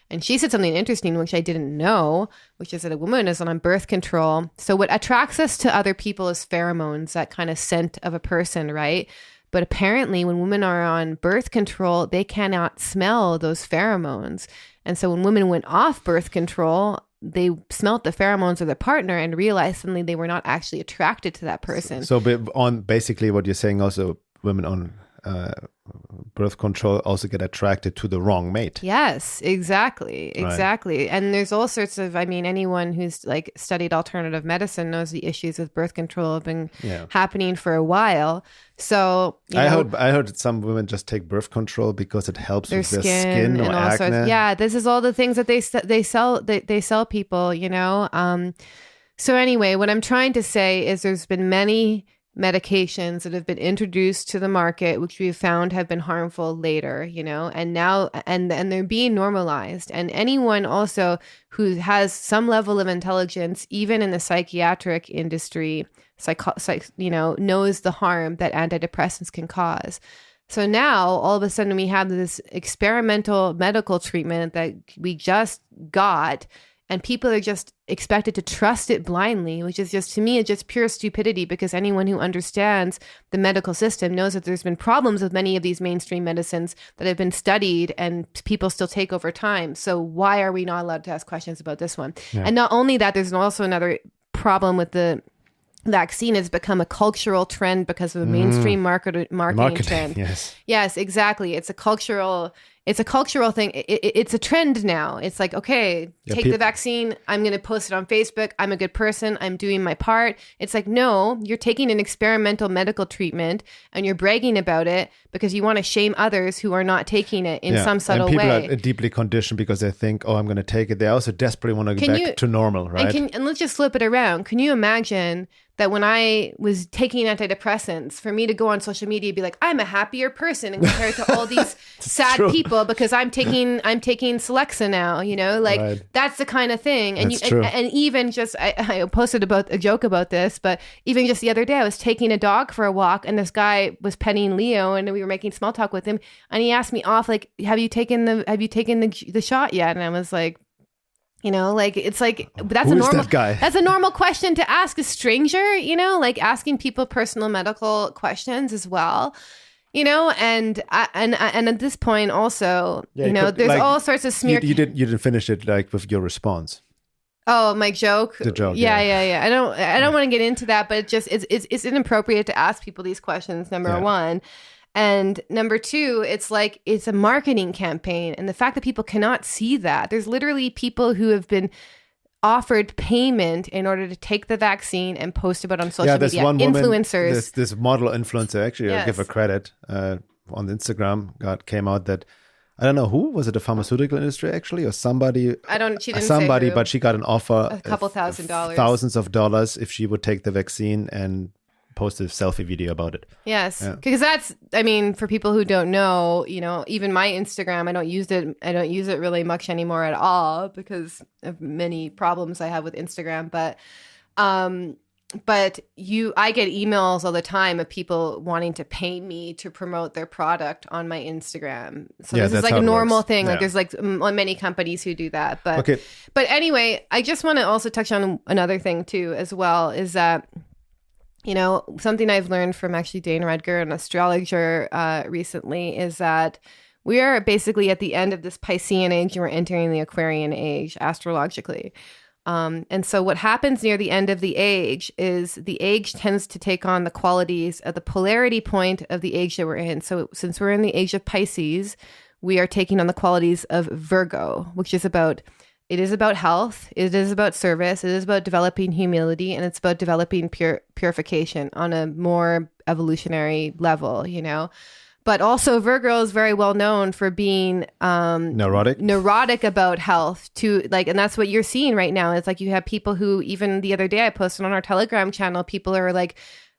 And she said something interesting, which I didn't know, which is that a woman is on birth control. So what attracts us to other people is pheromones, that kind of scent of a person, right? But apparently when women are on birth control, they cannot smell those pheromones. And so when women went off birth control, they smelt the pheromones of their partner and realized suddenly they were not actually attracted to that person. So on basically what you're saying, also women on birth control also get attracted to the wrong mate. Yes, exactly. Right. And there's all sorts of, anyone who's like studied alternative medicine knows the issues with birth control have been happening for a while. So I heard that some women just take birth control because it helps with their skin or acne. Yeah, this is all the things that they sell people, So anyway, what I'm trying to say is there's been many medications that have been introduced to the market, which we've found have been harmful later, and now, and they're being normalized. And anyone also who has some level of intelligence, even in the psychiatric industry, knows the harm that antidepressants can cause. So now all of a sudden we have this experimental medical treatment that we just got, and people are just expected to trust it blindly, which is just, to me, it's just pure stupidity, because anyone who understands the medical system knows that there's been problems with many of these mainstream medicines that have been studied and people still take over time. So why are we not allowed to ask questions about this one? Yeah. And not only that, there's also another problem with the vaccine. Has become a cultural trend because of a mainstream marketing trend. Yes, exactly. It's a cultural thing. It's a trend now. It's like, okay, take the vaccine. I'm going to post it on Facebook. I'm a good person. I'm doing my part. It's like, no, you're taking an experimental medical treatment and you're bragging about it because you want to shame others who are not taking it in some subtle way. And people are deeply conditioned because they think, oh, I'm going to take it. They also desperately want to get back to normal, right? And let's just flip it around. Can you imagine that when I was taking antidepressants, for me to go on social media and be like, I'm a happier person and compared to all these sad people because I'm taking Celexa now, that's the kind of thing. And and even just, I posted about a joke about this, but even just the other day, I was taking a dog for a walk and this guy was petting Leo and we were making small talk with him. And he asked me off, like, have you taken the shot yet? And I was like, it's like, that's that's a normal question to ask a stranger, like asking people personal medical questions as well, and at this point also, there's like, all sorts of smear. You didn't finish it like with your response. Oh, my joke. The joke. Yeah. I don't want to get into that, but it's inappropriate to ask people these questions. Number one. And number two, it's like, it's a marketing campaign. And the fact that people cannot see that, there's literally people who have been offered payment in order to take the vaccine and post about it on social media. One woman, influencers. This model influencer, actually, I'll give her credit, on Instagram, came out that, I don't know who, was it the pharmaceutical industry actually, or somebody? She didn't say who. But she got an offer. A couple $1,000s. Thousands of dollars if she would take the vaccine and post a selfie video about it. Yes, because that's, for people who don't know, even my Instagram, I don't use it really much anymore at all because of many problems I have with Instagram. But I get emails all the time of people wanting to pay me to promote their product on my Instagram. So this is like a normal thing. Like there's like many companies who do that. But anyway, I just want to also touch on another thing too, as well, is that, something I've learned from actually Dane Rudger, an astrologer, recently, is that we are basically at the end of this Piscean age and we're entering the Aquarian age astrologically. And so what happens near the end of the age is the age tends to take on the qualities of the polarity point of the age that we're in. So since we're in the age of Pisces, we are taking on the qualities of Virgo, which is about health, it is about service, it is about developing humility, and it's about developing purification on a more evolutionary level, But also Virgo is very well known for being neurotic about health too, and that's what you're seeing right now. It's like you have people who, even the other day I posted on our Telegram channel, people are like,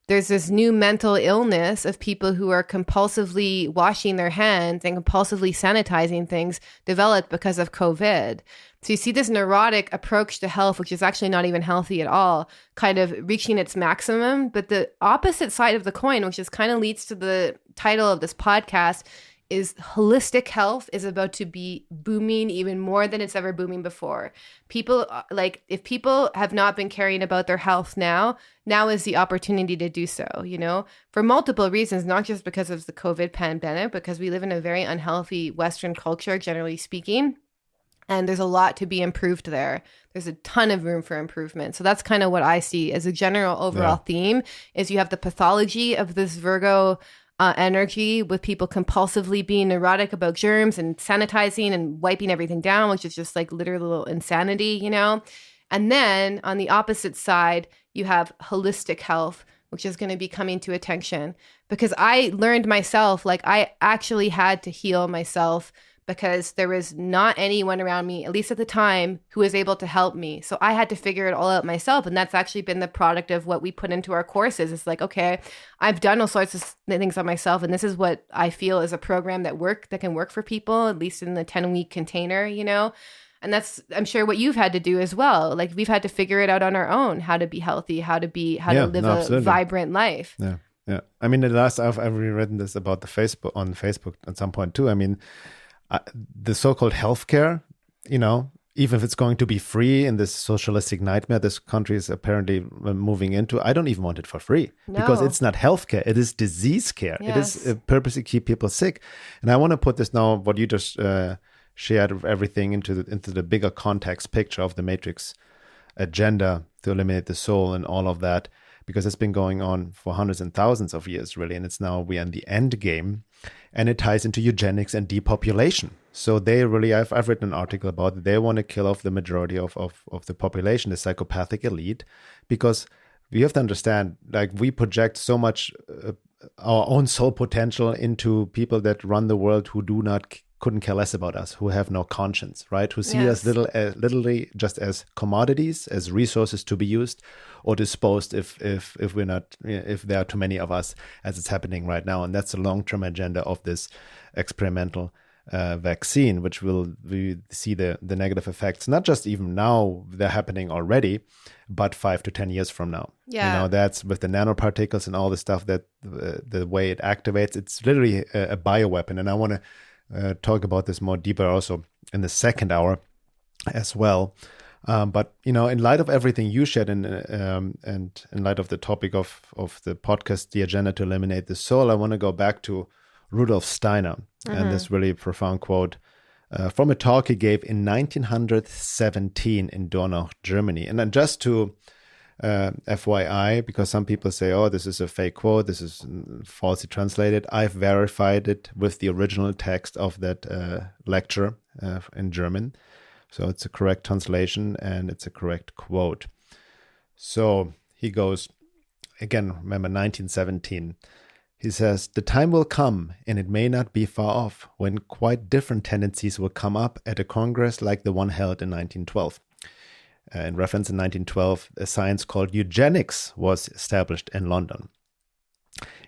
there's this new mental illness of people who are compulsively washing their hands and compulsively sanitizing things developed because of COVID. So you see this neurotic approach to health, which is actually not even healthy at all, kind of reaching its maximum. But the opposite side of the coin, which is kind of leads to the title of this podcast, is holistic health is about to be booming even more than it's ever booming before. People, if people have not been caring about their health now is the opportunity to do so, for multiple reasons, not just because of the COVID pandemic, because we live in a very unhealthy Western culture, generally speaking. And there's a lot to be improved there. There's a ton of room for improvement. So that's kind of what I see as a general overall theme, is you have the pathology of this Virgo energy, with people compulsively being neurotic about germs and sanitizing and wiping everything down, which is just like literal insanity, you know? And then on the opposite side, you have holistic health, which is going to be coming to attention, because I learned myself, like I actually had to heal myself because there was not anyone around me, at least at the time, who was able to help me. So I had to figure it all out myself. And that's actually been the product of what we put into our courses. It's like, okay, I've done all sorts of things on myself. And this is what I feel is a program that can work for people, at least in the 10-week container, you know? And that's, I'm sure, what you've had to do as well. Like we've had to figure it out on our own, how to be healthy, how to live a vibrant life. Yeah. Yeah. I mean, the last I've written this about on Facebook at some point too. I mean, the so-called healthcare, you know, even if it's going to be free in this socialistic nightmare this country is apparently moving into, I don't even want it for free because it's not healthcare. It is disease care. Yes. It is purposely keep people sick. And I want to put this now, what you just shared of everything into the bigger context picture of the Matrix agenda to eliminate the soul and all of that, because it's been going on for hundreds and thousands of years, really. And it's now we're in the end game, and it ties into eugenics and depopulation. So they really, I've written an article about it. They want to kill off the majority of the population, the psychopathic elite, because we have to understand, like we project so much our own soul potential into people that run the world who couldn't care less about us, who have no conscience, right? Who see us literally just as commodities, as resources to be used or disposed if there are too many of us, as it's happening right now. And that's the long-term agenda of this experimental vaccine, which we see the negative effects, not just even now, they're happening already, but 5 to 10 years from now. Yeah. You know, that's with the nanoparticles and all the stuff that the way it activates, it's literally a bioweapon. And I want to talk about this more deeper also in the second hour as well. But, you know, in light of everything you shared and in light of the topic of the podcast, The Agenda to Eliminate the Soul, I want to go back to Rudolf Steiner and this really profound quote from a talk he gave in 1917 in Dornach, Germany. And then just to FYI, because some people say, oh, this is a fake quote, this is falsely translated. I've verified it with the original text of that lecture in German. So it's a correct translation and it's a correct quote. So he goes, again, remember 1917. He says, the time will come, and it may not be far off, when quite different tendencies will come up at a congress like the one held in 1912. In reference in 1912, a science called eugenics was established in London.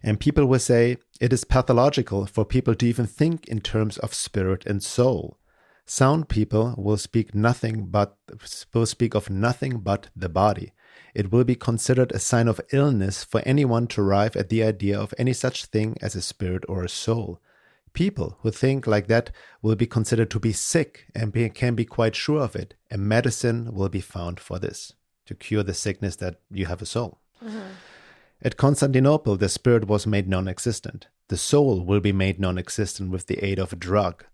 And people will say it is pathological for people to even think in terms of spirit and soul. Sound people will speak of nothing but the body. It will be considered a sign of illness for anyone to arrive at the idea of any such thing as a spirit or a soul. People who think like that will be considered to be sick and can be quite sure of it. A medicine will be found for this, to cure the sickness that you have a soul. Mm-hmm. At Constantinople, the spirit was made non-existent. The soul will be made non-existent with the aid of a drug.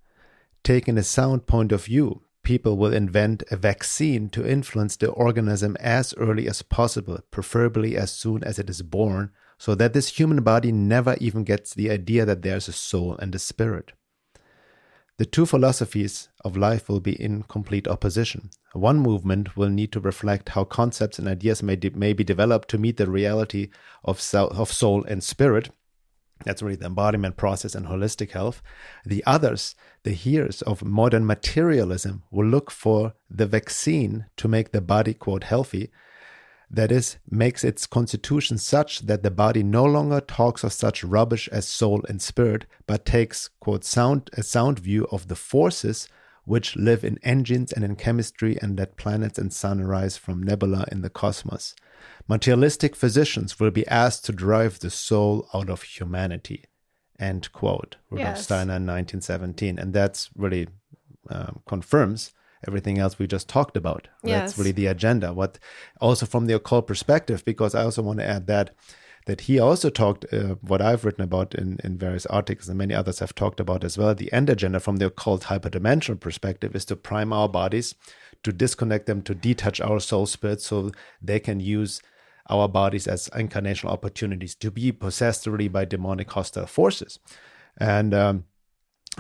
Taking a sound point of view, people will invent a vaccine to influence the organism as early as possible, preferably as soon as it is born, so that this human body never even gets the idea that there's a soul and a spirit. The two philosophies of life will be in complete opposition. One movement will need to reflect how concepts and ideas may be developed to meet the reality of soul and spirit. That's really the embodiment process and holistic health. The others, the hearers of modern materialism, will look for the vaccine to make the body, quote, healthy. That is, makes its constitution such that the body no longer talks of such rubbish as soul and spirit, but takes, quote, a sound view of the forces which live in engines and in chemistry, and that planets and sun arise from nebula in the cosmos. Materialistic physicians will be asked to drive the soul out of humanity, end quote. Rudolf Steiner in 1917. And that's really confirms everything else we just talked about. Yes. That's really the agenda. What also from the occult perspective, because I also want to add that he also talked, what I've written about in various articles and many others have talked about as well, the end agenda from the occult hyperdimensional perspective is to prime our bodies, to disconnect them, to detach our soul spirits so they can use our bodies as incarnational opportunities to be possessed really by demonic hostile forces. And I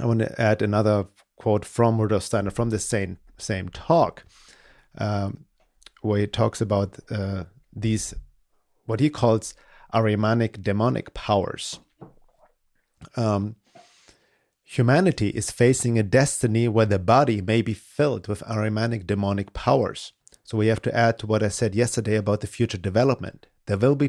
want to add another quote from Rudolf Steiner from the same talk, where he talks about these, what he calls Ahrimanic demonic powers. Humanity is facing a destiny where the body may be filled with Ahrimanic demonic powers. So we have to add to what I said yesterday about the future development. There will be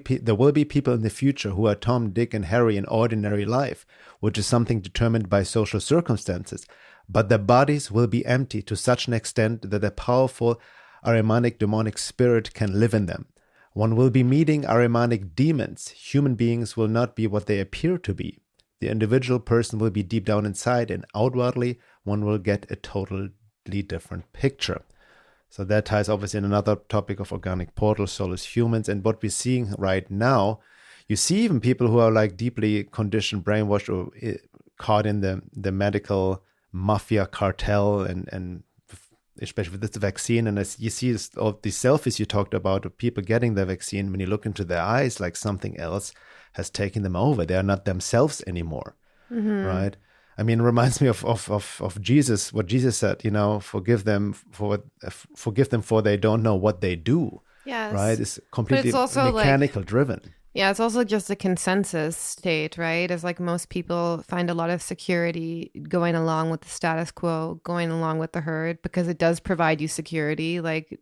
people in the future who are Tom, Dick, and Harry in ordinary life, which is something determined by social circumstances. But their bodies will be empty to such an extent that a powerful Ahrimanic demonic spirit can live in them. One will be meeting Ahrimanic demons. Human beings will not be what they appear to be. The individual person will be deep down inside, and outwardly one will get a totally different picture. So that ties obviously in another topic of organic portals, soulless humans. And what we're seeing right now, you see even people who are like deeply conditioned, brainwashed, or caught in the medical mafia cartel, and especially with this vaccine. And as you see all these selfies you talked about of people getting the vaccine, when you look into their eyes, like something else has taken them over. They are not themselves anymore, right? I mean, it reminds me of Jesus, what Jesus said, forgive them for they don't know what they do. Yes. Right? It's completely mechanical driven. Yeah, it's also just a consensus state, right? It's like most people find a lot of security going along with the status quo, going along with the herd, because it does provide you security. Like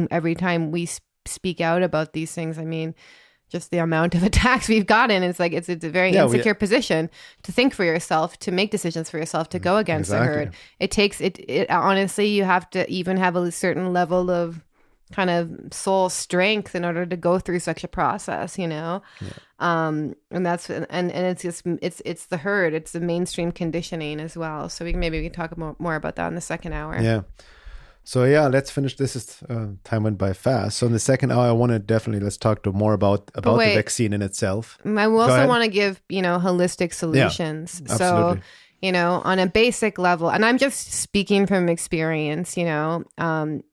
every time we speak out about these things, I mean, just the amount of attacks we've gotten, it's like it's a very insecure position to think for yourself, to make decisions for yourself, to go against the herd. It takes it honestly, you have to even have a certain level of kind of soul strength in order to go through such a process, and that's and it's just it's the herd, it's the mainstream conditioning as well. So maybe we can talk more about that in the second hour. Yeah. So let's finish. This is time went by fast. So in the second hour, I want to let's talk more about the vaccine in itself. I also want to give holistic solutions. Yeah, absolutely. So on a basic level, and I'm just speaking from experience.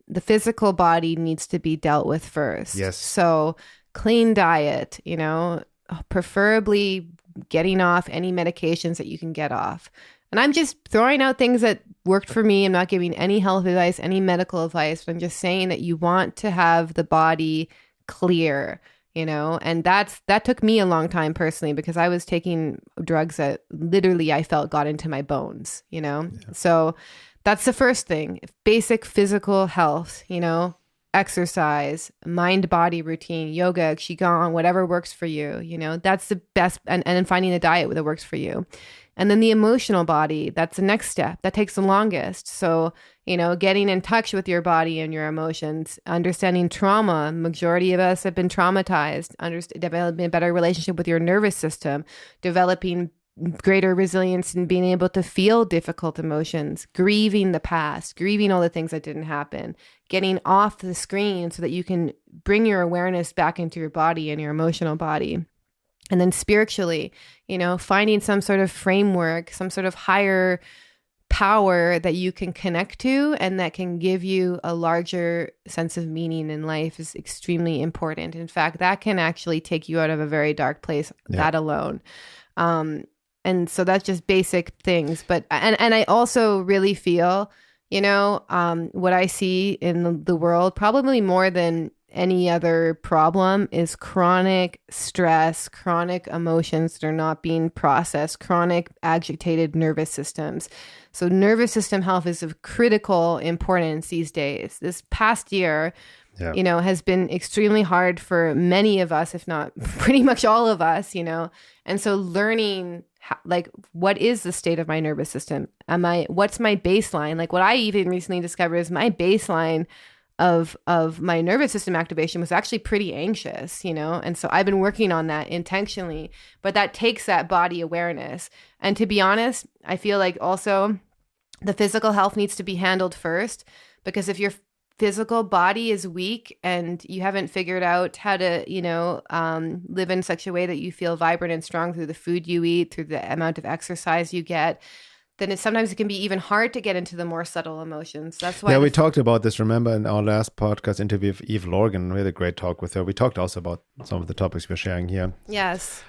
The physical body needs to be dealt with first. Yes. So clean diet. Preferably getting off any medications that you can get off. And I'm just throwing out things that worked for me. I'm not giving any health advice, any medical advice, but I'm just saying that you want to have the body clear, and that took me a long time personally, because I was taking drugs that literally I felt got into my bones, Yeah. So that's the first thing. Basic physical health, exercise, mind-body routine, yoga, qigong, whatever works for you, that's the best. And then finding a diet that works for you. And then the emotional body, that's the next step. That takes the longest. So, getting in touch with your body and your emotions, understanding trauma. Majority of us have been traumatized, developing a better relationship with your nervous system, developing greater resilience and being able to feel difficult emotions, grieving the past, grieving all the things that didn't happen, getting off the screen so that you can bring your awareness back into your body and your emotional body. And then spiritually, finding some sort of framework, some sort of higher power that you can connect to and that can give you a larger sense of meaning in life is extremely important. In fact, that can actually take you out of a very dark place, that alone. And so that's just basic things. But and I also really feel, what I see in the world, probably more than any other problem, is chronic stress, chronic emotions that are not being processed, chronic agitated nervous systems. So nervous system health is of critical importance these days. This past year, has been extremely hard for many of us, if not pretty much all of us, And so learning what is the state of my nervous system? What's my baseline? Like what I even recently discovered is my baseline of my nervous system activation was actually pretty anxious, and so I've been working on that intentionally, but that takes that body awareness. And to be honest, I feel like also the physical health needs to be handled first, because if your physical body is weak and you haven't figured out how to, live in such a way that you feel vibrant and strong through the food you eat, through the amount of exercise you get, then sometimes it can be even hard to get into the more subtle emotions. That's why. Yeah, we talked about this, remember, in our last podcast interview with Eve Lorgan. We had a great talk with her. We talked also about some of the topics we're sharing here. Yes.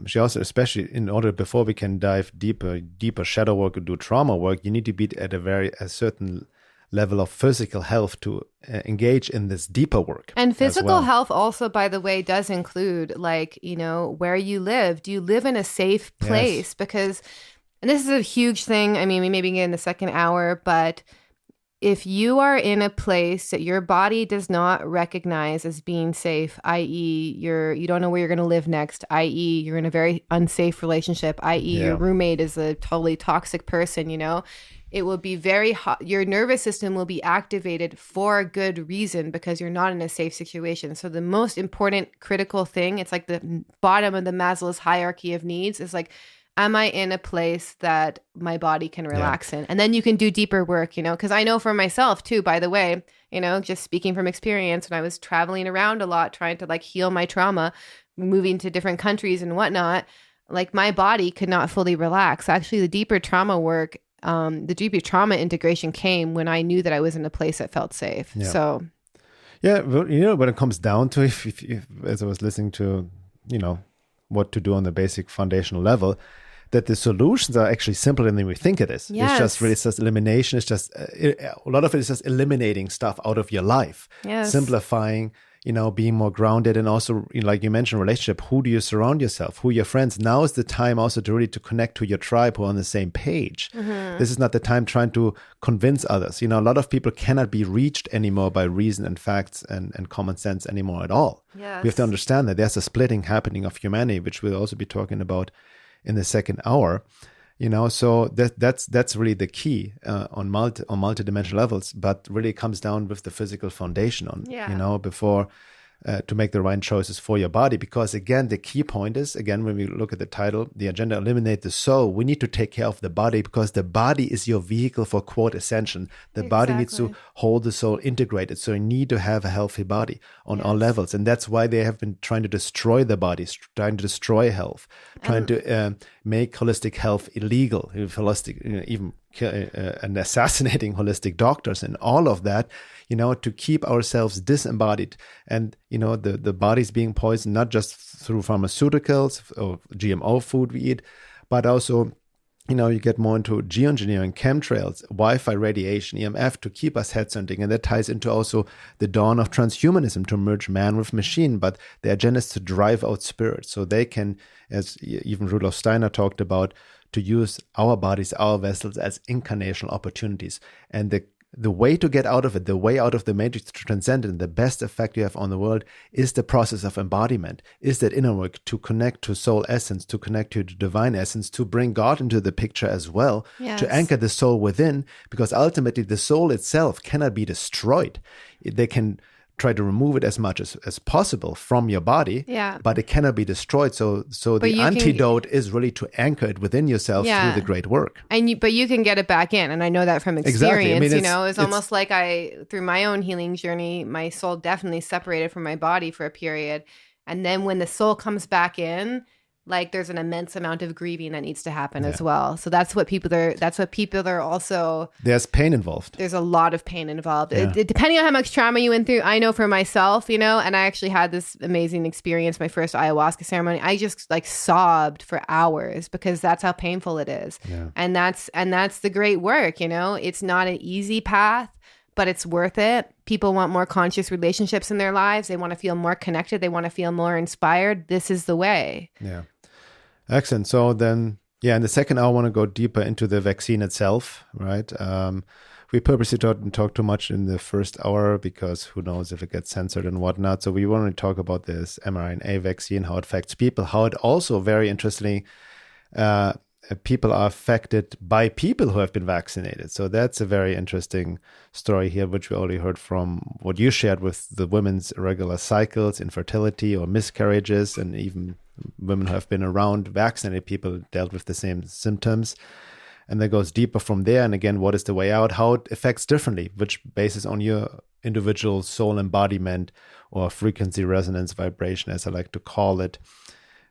She also, especially in order, before we can dive deeper shadow work or do trauma work, you need to be at a certain level of physical health to engage in this deeper work. And physical health also, by the way, does include where you live. Do you live in a safe place? Yes. Because, and this is a huge thing. I mean, we maybe get in the second hour, but if you are in a place that your body does not recognize as being safe, i.e. you don't know where you're going to live next, i.e. you're in a very unsafe relationship, i.e. your roommate is a totally toxic person, it will be very hot. Your nervous system will be activated for a good reason because you're not in a safe situation. So the most important critical thing, it's like the bottom of the Maslow's hierarchy of needs, is like, am I in a place that my body can relax in? And then you can do deeper work, because I know for myself too, by the way, just speaking from experience, when I was traveling around a lot, trying to heal my trauma, moving to different countries and whatnot, my body could not fully relax. Actually, the deeper trauma work, the deeper trauma integration came when I knew that I was in a place that felt safe. Yeah. So, yeah, well, when it comes down to if as I was listening to, what to do on the basic foundational level, that the solutions are actually simpler than we think it is. Yes. It's just elimination. It's just a lot of it is just eliminating stuff out of your life, simplifying. Being more grounded, and also, like you mentioned, relationship. Who do you surround yourself? Who are your friends? Now is the time also to really to connect to your tribe who are on the same page. Mm-hmm. This is not the time trying to convince others. A lot of people cannot be reached anymore by reason and facts and common sense anymore at all. Yes. We have to understand that there's a splitting happening of humanity, which we'll also be talking about in the second hour. So that's really the key on multidimensional levels, but really comes down with the physical foundation before to make the right choices for your body. Because again, the key point is, again, when we look at the title, the agenda, eliminate the soul, we need to take care of the body, because the body is your vehicle for quote ascension. The body needs to hold the soul integrated. So you need to have a healthy body on all levels. And that's why they have been trying to destroy the body, trying to destroy health, trying to make holistic health illegal, even and assassinating holistic doctors and all of that, to keep ourselves disembodied. And, the body's being poisoned, not just through pharmaceuticals or GMO food we eat, but also, you get more into geoengineering, chemtrails, Wi-Fi radiation, EMF to keep us head-centering. And that ties into also the dawn of transhumanism, to merge man with machine. But the agenda is to drive out spirit, so they can, as even Rudolf Steiner talked about, to use our bodies, our vessels as incarnational opportunities. And the way to get out of it, the way out of the matrix to transcend it, and the best effect you have on the world is the process of embodiment, is that inner work to connect to soul essence, to connect to the divine essence, to bring God into the picture as well, to anchor the soul within, because ultimately the soul itself cannot be destroyed. They can try to remove it as much as possible from your body, but it cannot be destroyed. So the antidote is really to anchor it within yourself through the great work. But you can get it back in, and I know that from experience. Exactly. It's almost like through my own healing journey, my soul definitely separated from my body for a period, and then when the soul comes back in, there's an immense amount of grieving that needs to happen as well. So that's what people are also. There's pain involved. There's a lot of pain involved. Depending on how much trauma you went through, I know for myself, and I actually had this amazing experience, my first ayahuasca ceremony. I just sobbed for hours because that's how painful it is. Yeah. And that's the great work, It's not an easy path, but it's worth it. People want more conscious relationships in their lives. They want to feel more connected. They want to feel more inspired. This is the way. Yeah. Excellent. So then, in the second hour, I want to go deeper into the vaccine itself, right? We purposely didn't talk too much in the first hour because who knows if it gets censored and whatnot. So we want to talk about this mRNA vaccine, how it affects people, how it also, very interestingly, people are affected by people who have been vaccinated. So that's a very interesting story here, which we already heard from what you shared with the women's irregular cycles, infertility or miscarriages, and even women who have been around vaccinated people dealt with the same symptoms. And that goes deeper from there. And again, what is the way out? How it affects differently, which bases on your individual soul embodiment or frequency resonance vibration, as I like to call it.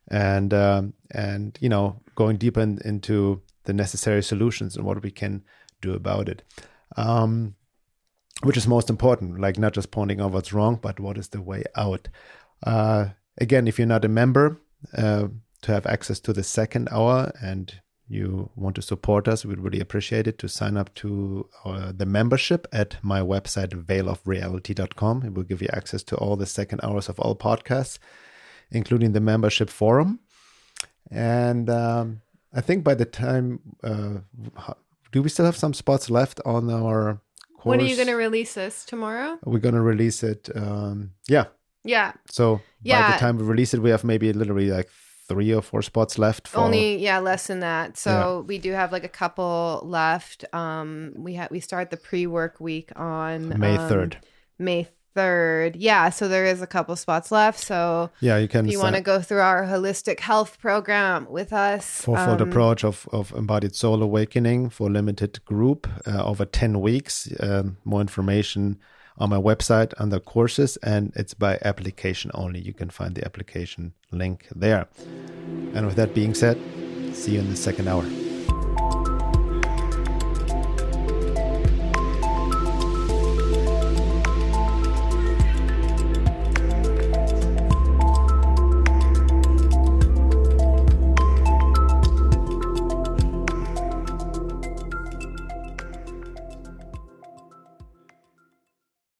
And going deeper into the necessary solutions and what we can do about it. Which is most important, like not just pointing out what's wrong, but what is the way out. Again, if you're not a member, to have access to the second hour and you want to support us, we'd really appreciate it, to sign up to the membership at my website, veilofreality.com. It will give you access to all the second hours of all podcasts, including the membership forum. And I think by the time, do we still have some spots left on our course? When are you going to release this? Tomorrow? We're going to release it. Yeah. So by the time we release it, we have maybe literally like 3 or 4 spots left. Only less than that. So we do have like a couple left. We start the pre-work week on May 3rd. May 3rd. Yeah, so there is a couple spots left. So you can. If you want to go through our holistic health program with us, fourfold approach of embodied soul awakening for limited group over 10 weeks. More information on my website under courses, and it's by application only. You can find the application link there. And with that being said, see you in the second hour.